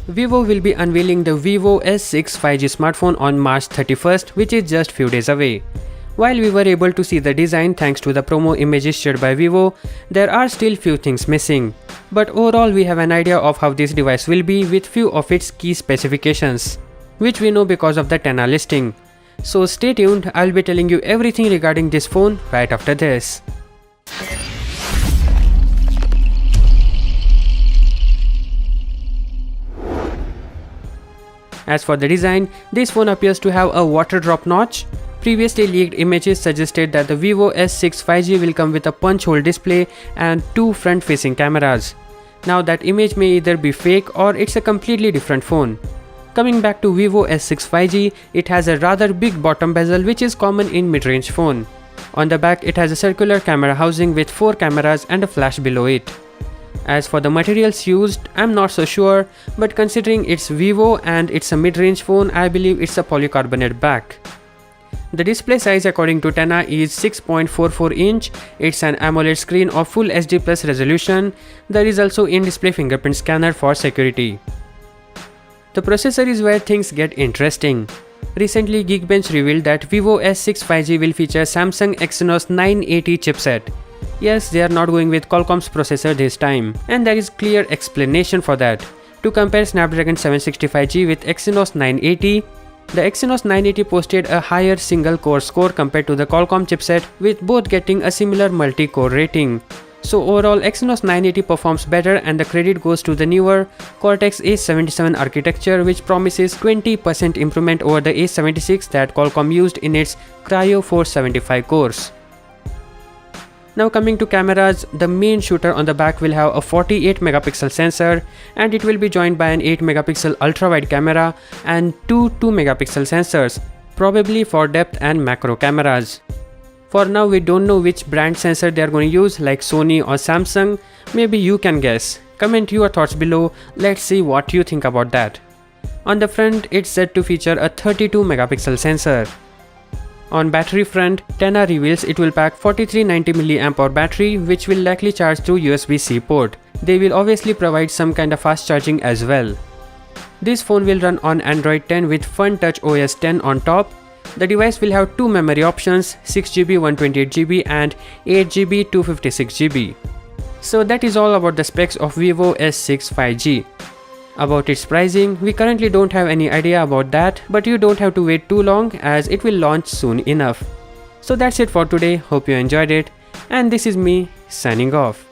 Vivo will be unveiling the Vivo S6 5G smartphone on March 31st, which is just few days away. While we were able to see the design thanks to the promo images shared by Vivo, there are still few things missing. But overall we have an idea of how this device will be with few of its key specifications, which we know because of the 10R listing. So stay tuned, I'll be telling you everything regarding this phone right after this. As for the design, this phone appears to have a water drop notch. Previously leaked images suggested that the Vivo S6 5G will come with a punch hole display and two front facing cameras. Now that image may either be fake or it's a completely different phone. Coming back to Vivo S6 5G, it has a rather big bottom bezel which is common in mid-range phone. On the back it has a circular camera housing with 4 cameras and a flash below it. As for the materials used, I'm not so sure, but considering it's Vivo and it's a mid-range phone, I believe it's a polycarbonate back. The display size according to 10R is 6.44 inch, it's an AMOLED screen of Full HD Plus resolution. There is also in-display fingerprint scanner for security. The processor is where things get interesting. Recently Geekbench revealed that Vivo S6 5G will feature Samsung Exynos 980 chipset. Yes, they are not going with Qualcomm's processor this time, and there is clear explanation for that. To compare Snapdragon 765G with Exynos 980, the Exynos 980 posted a higher single core score compared to the Qualcomm chipset, with both getting a similar multi-core rating. So overall Exynos 980 performs better, and the credit goes to the newer Cortex A77 architecture, which promises 20% improvement over the A76 that Qualcomm used in its Cryo 475 cores. Now coming to cameras, the main shooter on the back will have a 48 megapixel sensor, and it will be joined by an 8 megapixel ultra-wide camera and two 2 megapixel sensors, probably for depth and macro cameras. For now we don't know which brand sensor they are going to use, like Sony or Samsung. Maybe you can guess. Comment your thoughts below, let's see what you think about that. On the front it's said to feature a 32 megapixel sensor. On battery front, 10R reveals it will pack 4390 mAh battery, which will likely charge through USB-C port. They will obviously provide some kind of fast charging as well. This phone will run on Android 10 with FunTouch OS 10 on top. The device will have two memory options, 6GB 128GB and 8GB 256GB. So that is all about the specs of Vivo S6 5G. About its pricing, we currently don't have any idea about that, but you don't have to wait too long as it will launch soon enough. So that's it for today, hope you enjoyed it, and this is me signing off.